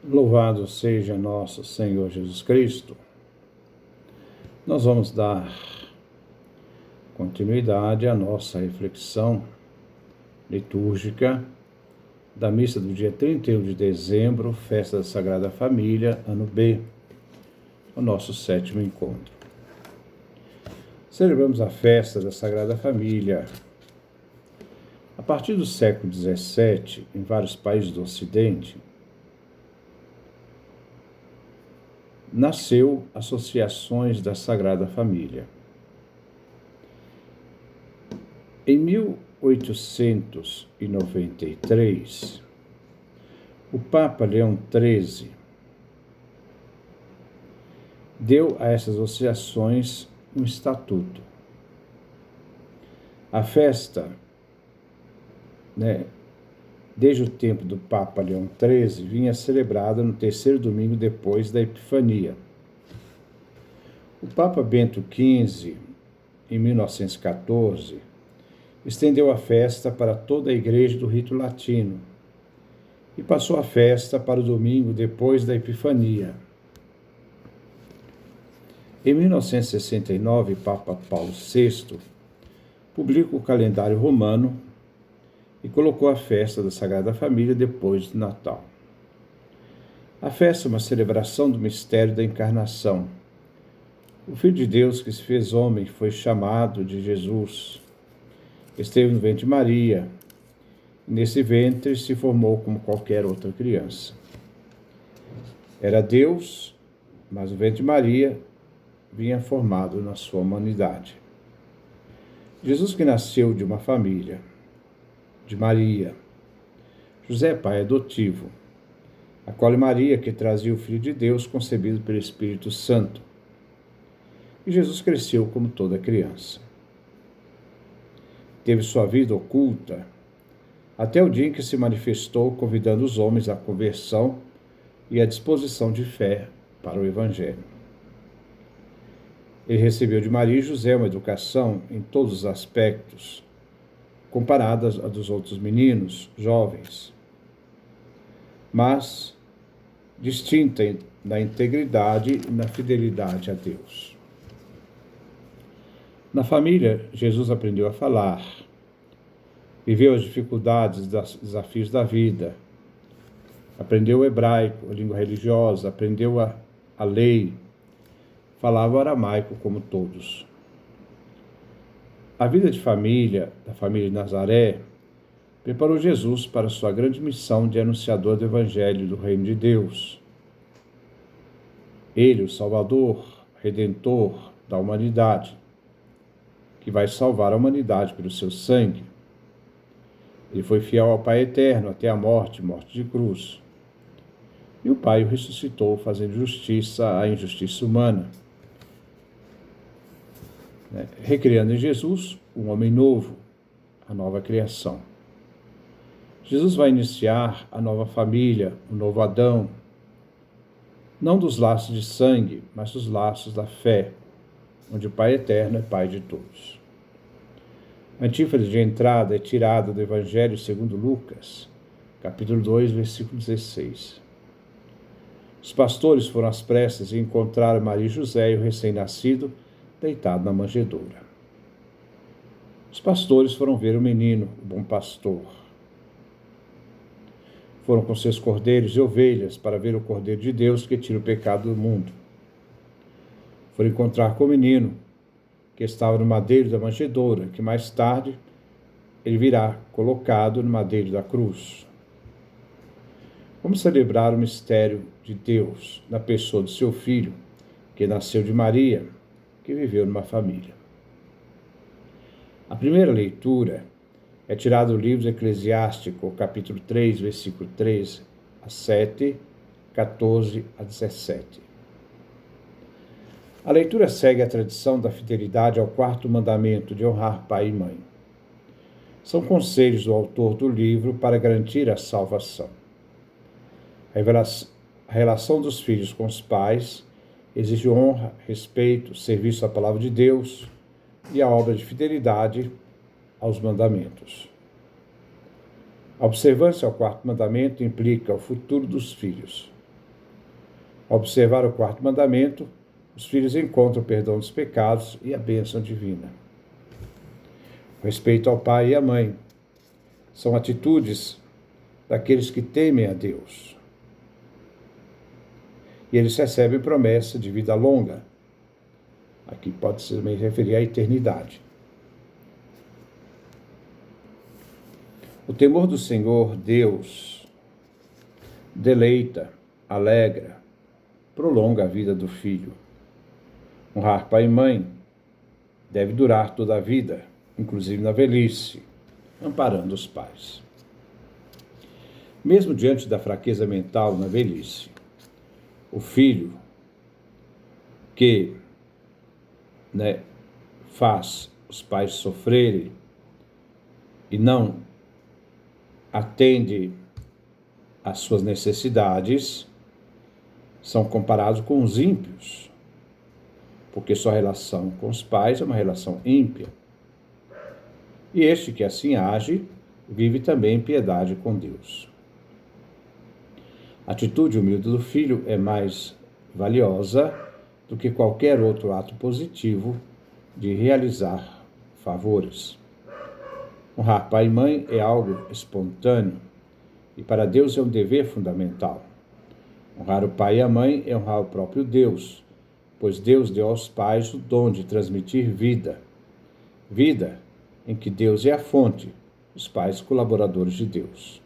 Louvado seja nosso Senhor Jesus Cristo. Nós vamos dar continuidade à nossa reflexão litúrgica da missa do dia 31 de dezembro, festa da Sagrada Família, ano B, o nosso 7º encontro. Celebramos a festa da Sagrada Família. A partir do século XVII, em vários países do Ocidente, nasceu associações da Sagrada Família. Em 1893, o Papa Leão XIII deu a essas associações um estatuto. A festa, desde o tempo do Papa Leão XIII, vinha celebrada no terceiro domingo depois da Epifania. O Papa Bento XV, em 1914, estendeu a festa para toda a Igreja do Rito Latino e passou a festa para o domingo depois da Epifania. Em 1969, Papa Paulo VI publicou o calendário romano e colocou a festa da Sagrada Família depois do Natal. A festa é uma celebração do mistério da encarnação. O Filho de Deus que se fez homem foi chamado de Jesus. Esteve no ventre de Maria. Nesse ventre se formou como qualquer outra criança. Era Deus, mas o ventre de Maria vinha formado na sua humanidade. Jesus que nasceu de uma família, de Maria. José, pai adotivo. Acolhe Maria, que trazia o Filho de Deus concebido pelo Espírito Santo. E Jesus cresceu como toda criança. Teve sua vida oculta até o dia em que se manifestou convidando os homens à conversão e à disposição de fé para o Evangelho. Ele recebeu de Maria e José uma educação em todos os aspectos, comparadas à dos outros meninos jovens, mas distinta na integridade e na fidelidade a Deus. Na família, Jesus aprendeu a falar, viveu as dificuldades e desafios da vida, aprendeu o hebraico, a língua religiosa, aprendeu a lei, falava o aramaico como todos. A vida de família, da família de Nazaré, preparou Jesus para sua grande missão de anunciador do Evangelho do Reino de Deus. Ele, o Salvador, Redentor da humanidade, que vai salvar a humanidade pelo seu sangue. Ele foi fiel ao Pai Eterno até a morte de cruz. E o Pai o ressuscitou, fazendo justiça à injustiça humana, recriando em Jesus um homem novo, a nova criação. Jesus vai iniciar a nova família, o novo Adão, não dos laços de sangue, mas dos laços da fé, onde o Pai Eterno é Pai de todos. A antífrase de entrada é tirada do Evangelho segundo Lucas, capítulo 2, versículo 16. Os pastores foram às pressas e encontraram Maria e José e o recém-nascido deitado na manjedoura. Os pastores foram ver o menino, o bom pastor. Foram com seus cordeiros e ovelhas para ver o Cordeiro de Deus que tira o pecado do mundo. Foram encontrar com o menino, que estava no madeiro da manjedoura, que mais tarde ele virá colocado no madeiro da cruz. Vamos celebrar o mistério de Deus na pessoa do seu Filho, que nasceu de Maria, que viveu numa família. A primeira leitura é tirada do livro Eclesiástico, capítulo 3, versículo 13 a 7, 14 a 17. A leitura segue a tradição da fidelidade ao quarto mandamento de honrar pai e mãe. São conselhos do autor do livro para garantir a salvação. A relação dos filhos com os pais exige honra, respeito, serviço à palavra de Deus e a obra de fidelidade aos mandamentos. A observância ao quarto mandamento implica o futuro dos filhos, Ao observar o quarto mandamento, os filhos encontram o perdão dos pecados e a bênção divina. O respeito ao pai e à mãe são atitudes daqueles que temem a Deus. E eles recebem promessa de vida longa. Aqui pode-se também referir à eternidade. O temor do Senhor, Deus, deleita, alegra, prolonga a vida do filho. Honrar pai e mãe deve durar toda a vida, inclusive na velhice, amparando os pais. Mesmo diante da fraqueza mental na velhice, o filho que faz os pais sofrerem e não atende às suas necessidades, são comparados com os ímpios, porque sua relação com os pais é uma relação ímpia. E este que assim age, vive também em piedade com Deus. A atitude humilde do filho é mais valiosa do que qualquer outro ato positivo de realizar favores. Honrar pai e mãe é algo espontâneo e para Deus é um dever fundamental. Honrar o pai e a mãe é honrar o próprio Deus, pois Deus deu aos pais o dom de transmitir vida. Vida em que Deus é a fonte, os pais colaboradores de Deus.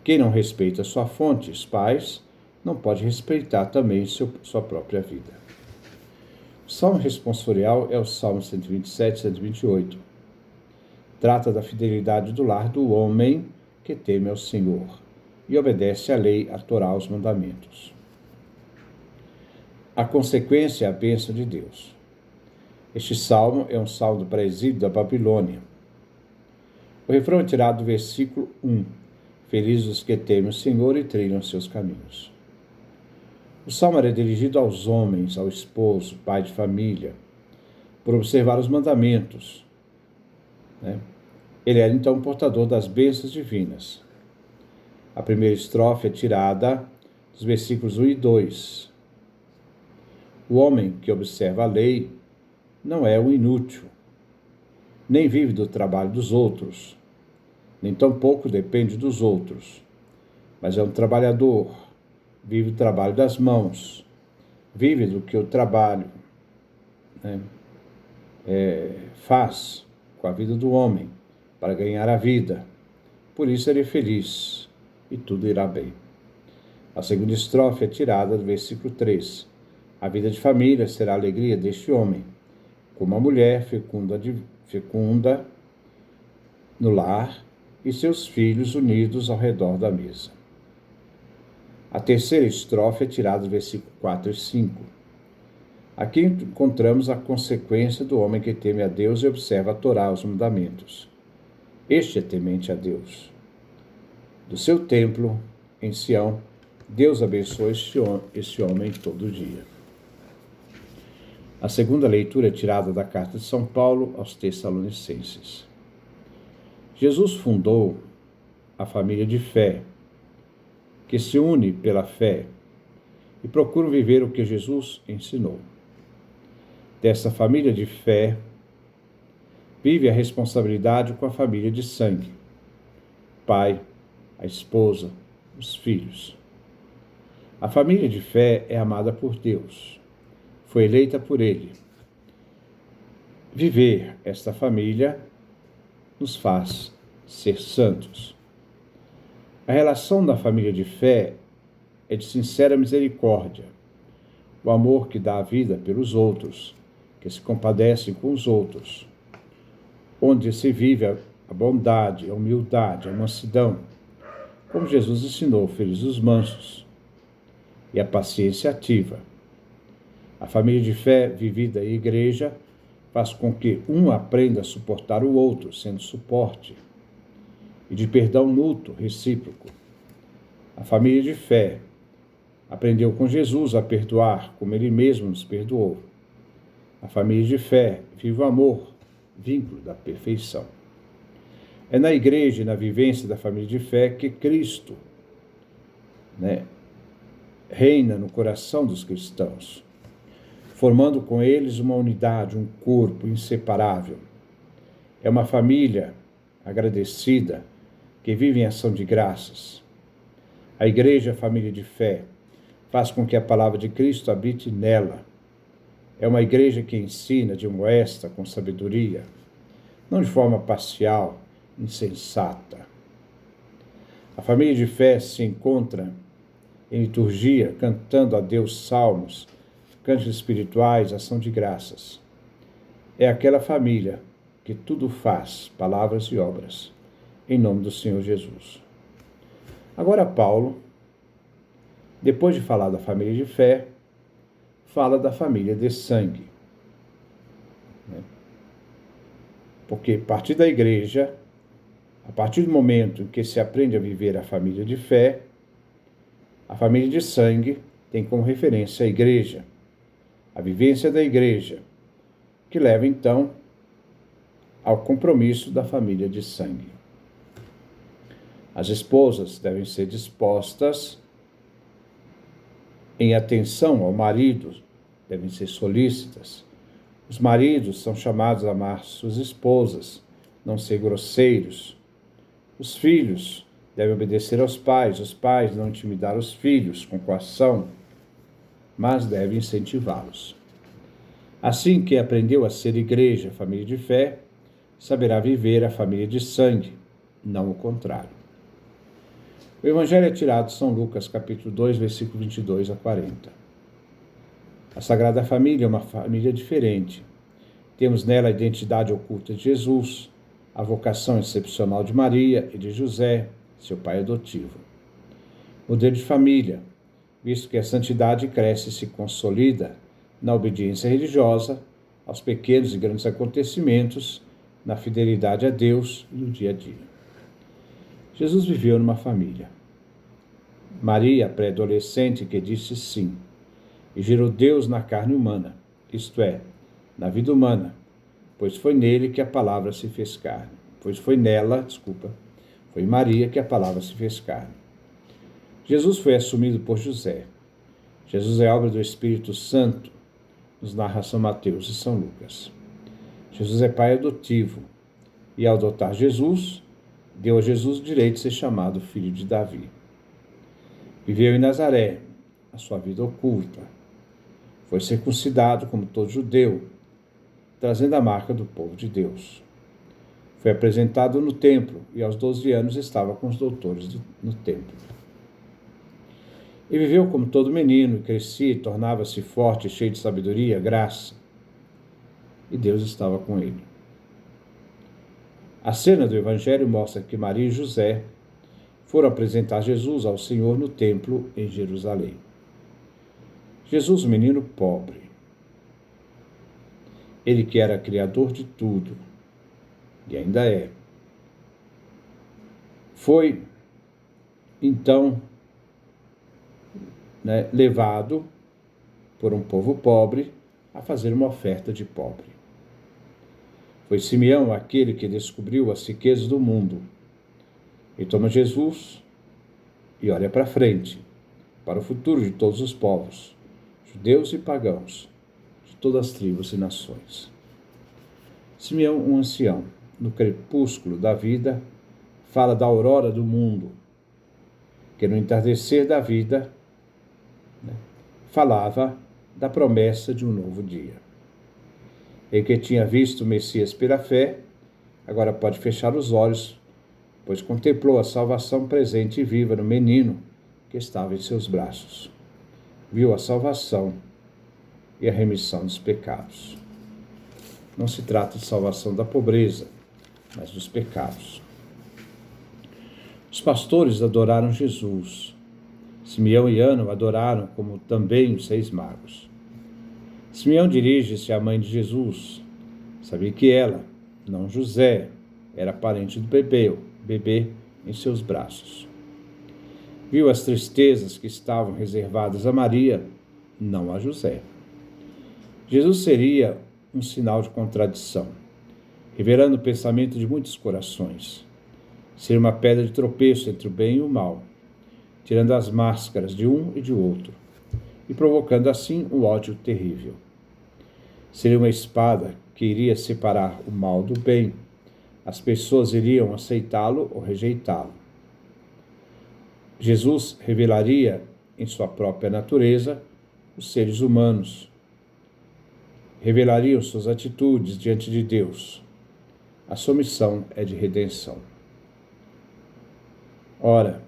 Quem não respeita sua fonte, os pais, não pode respeitar também sua própria vida. O salmo responsorial é o Salmo 127 e 128. Trata da fidelidade do lar do homem que teme ao Senhor e obedece à lei, à Torá, aos mandamentos. A consequência é a bênção de Deus. Este salmo é um salmo do pré-exílio da Babilônia. O refrão é tirado do versículo 1. Felizes os que temem o Senhor e trilham seus caminhos. O salmo era dirigido aos homens, ao esposo, pai de família, por observar os mandamentos. Ele era então portador das bênçãos divinas. A primeira estrofe é tirada dos versículos 1 e 2. O homem que observa a lei não é um inútil, nem vive do trabalho dos outros, nem tampouco depende dos outros, mas é um trabalhador, vive do trabalho das mãos, vive do que o trabalho faz com a vida do homem para ganhar a vida. Por isso ele é feliz e tudo irá bem. A segunda estrofe é tirada do versículo 3. A vida de família será a alegria deste homem, como a mulher fecunda no lar e seus filhos unidos ao redor da mesa. A terceira estrofe é tirada do versículo 4 e 5. Aqui encontramos a consequência do homem que teme a Deus e observa a Torá, os mandamentos. Este é temente a Deus. Do seu templo, em Sião, Deus abençoa este homem todo dia. A segunda leitura é tirada da carta de São Paulo aos Tessalonicenses. Jesus fundou a família de fé, que se une pela fé e procura viver o que Jesus ensinou. Dessa família de fé, vive a responsabilidade com a família de sangue, pai, a esposa, os filhos. A família de fé é amada por Deus, foi eleita por Ele. Viver esta família nos faz ser santos. A relação da família de fé é de sincera misericórdia, o amor que dá a vida pelos outros, que se compadecem com os outros, onde se vive a bondade, a humildade, a mansidão, como Jesus ensinou, felizes os mansos, e a paciência ativa. A família de fé vivida em igreja faz com que um aprenda a suportar o outro, sendo suporte, e de perdão mútuo, recíproco. A família de fé aprendeu com Jesus a perdoar, como Ele mesmo nos perdoou. A família de fé vive o amor, vínculo da perfeição. É na igreja e na vivência da família de fé que Cristo reina no coração dos cristãos, formando com eles uma unidade, um corpo inseparável. É uma família agradecida que vive em ação de graças. A igreja, a família de fé, faz com que a palavra de Cristo habite nela. É uma igreja que ensina de moesta com sabedoria, não de forma parcial, insensata. A família de fé se encontra em liturgia, cantando a Deus salmos, cantos espirituais, ação de graças. É aquela família que tudo faz, palavras e obras, em nome do Senhor Jesus. Agora Paulo, depois de falar da família de fé, fala da família de sangue. Porque a partir da igreja, a partir do momento em que se aprende a viver a família de fé, a família de sangue tem como referência a igreja, a vivência da igreja, que leva então ao compromisso da família de sangue. As esposas devem ser dispostas em atenção ao marido, devem ser solícitas. Os maridos são chamados a amar suas esposas, não ser grosseiros. Os filhos devem obedecer aos pais, os pais não intimidar os filhos com coação, mas devem incentivá-los. Assim, quem aprendeu a ser igreja, família de fé, saberá viver a família de sangue, não o contrário. O Evangelho é tirado de São Lucas, capítulo 2, versículo 22 a 40. A Sagrada Família é uma família diferente. Temos nela a identidade oculta de Jesus, a vocação excepcional de Maria e de José, seu pai adotivo. Modelo de família, visto que a santidade cresce e se consolida na obediência religiosa, aos pequenos e grandes acontecimentos, na fidelidade a Deus e no dia a dia. Jesus viveu numa família. Maria, pré-adolescente, que disse sim, e gerou Deus na carne humana, isto é, na vida humana, pois foi nele que a palavra se fez carne. Foi em Maria que a palavra se fez carne. Jesus foi assumido por José. Jesus é obra do Espírito Santo, nos narra São Mateus e São Lucas. Jesus é pai adotivo, e ao adotar Jesus, deu a Jesus o direito de ser chamado filho de Davi. Viveu em Nazaré, a sua vida oculta. Foi circuncidado como todo judeu, trazendo a marca do povo de Deus. Foi apresentado no templo e aos 12 anos estava com os doutores no templo. E viveu como todo menino, e crescia e tornava-se forte, cheio de sabedoria, graça. E Deus estava com ele. A cena do Evangelho mostra que Maria e José foram apresentar Jesus ao Senhor no templo em Jerusalém. Jesus, um menino pobre, ele que era criador de tudo, e ainda é, foi, então, levado por um povo pobre a fazer uma oferta de pobre. Foi Simeão aquele que descobriu as riquezas do mundo. E toma Jesus e olha para frente, para o futuro de todos os povos, judeus e pagãos, de todas as tribos e nações. Simeão, um ancião, no crepúsculo da vida, fala da aurora do mundo, que no entardecer da vida falava da promessa de um novo dia. Ele que tinha visto o Messias pela fé, agora pode fechar os olhos, pois contemplou a salvação presente e viva no menino que estava em seus braços. Viu a salvação e a remissão dos pecados. Não se trata de salvação da pobreza, mas dos pecados. Os pastores adoraram Jesus. Simeão e Ana o adoraram, como também os 6 magos. Simeão dirige-se à mãe de Jesus. Sabia que ela, não José, era parente do bebê em seus braços. Viu as tristezas que estavam reservadas a Maria, não a José. Jesus seria um sinal de contradição, revelando o pensamento de muitos corações. Ser uma pedra de tropeço entre o bem e o mal, tirando as máscaras de um e de outro, e provocando assim um ódio terrível. Seria uma espada que iria separar o mal do bem. As pessoas iriam aceitá-lo ou rejeitá-lo. Jesus revelaria em sua própria natureza os seres humanos, revelariam suas atitudes diante de Deus. A sua missão é de redenção. Ora,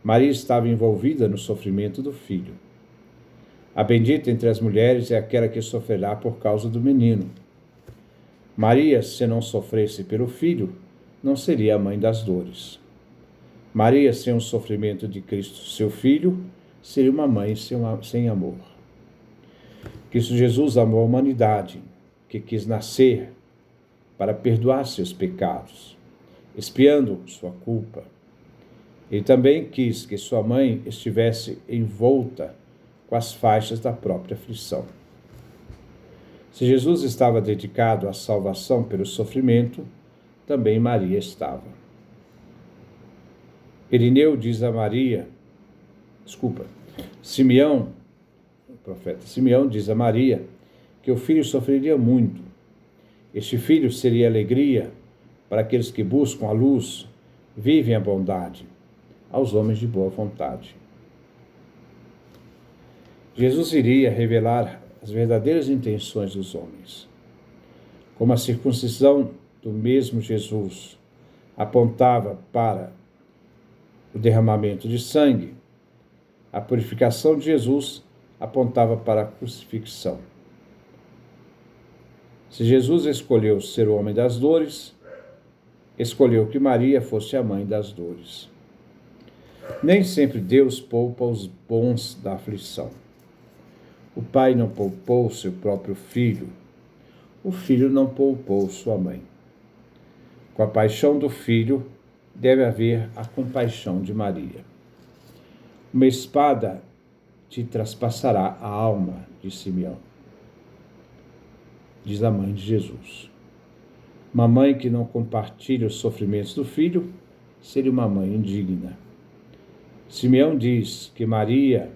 Maria estava envolvida no sofrimento do filho. A bendita entre as mulheres é aquela que sofrerá por causa do menino. Maria, se não sofresse pelo filho, não seria a mãe das dores. Maria, sem o sofrimento de Cristo, seu filho, seria uma mãe sem amor. Cristo Jesus amou a humanidade, que quis nascer para perdoar seus pecados, expiando sua culpa. Ele também quis que sua mãe estivesse envolta com as faixas da própria aflição. Se Jesus estava dedicado à salvação pelo sofrimento, também Maria estava. Simeão, o profeta Simeão diz a Maria que o filho sofreria muito. Este filho seria alegria para aqueles que buscam a luz, vivem a bondade, aos homens de boa vontade. Jesus iria revelar as verdadeiras intenções dos homens. Como a circuncisão do mesmo Jesus apontava para o derramamento de sangue, a purificação de Jesus apontava para a crucifixão. Se Jesus escolheu ser o homem das dores, escolheu que Maria fosse a mãe das dores. Nem sempre Deus poupa os bons da aflição. O pai não poupou seu próprio filho. O filho não poupou sua mãe. Com a paixão do filho, deve haver a compaixão de Maria. Uma espada te traspassará a alma, disse Simeão. Diz a mãe de Jesus. Uma mãe que não compartilha os sofrimentos do filho seria uma mãe indigna. Simeão diz que Maria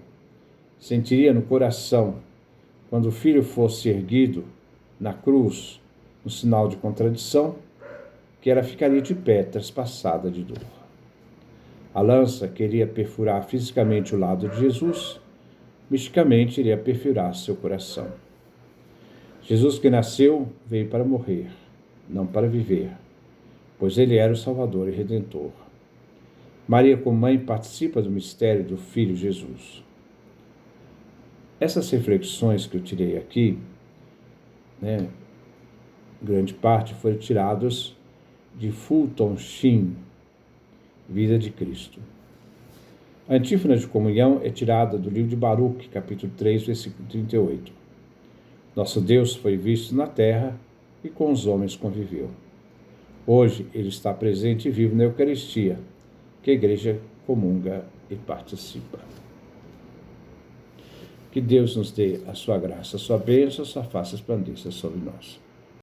sentiria no coração, quando o filho fosse erguido na cruz, no sinal de contradição, que ela ficaria de pé, traspassada de dor. A lança queria perfurar fisicamente o lado de Jesus, misticamente iria perfurar seu coração. Jesus que nasceu veio para morrer, não para viver, pois ele era o Salvador e Redentor. Maria, como mãe, participa do mistério do Filho Jesus. Essas reflexões que eu tirei aqui, grande parte foram tiradas de Fulton Sheen, Vida de Cristo. A antífona de comunhão é tirada do livro de Baruque, capítulo 3, versículo 38. Nosso Deus foi visto na terra e com os homens conviveu. Hoje ele está presente e vivo na Eucaristia, que a igreja comunga e participa. Que Deus nos dê a sua graça, a sua bênção, a sua face resplandeça sobre nós.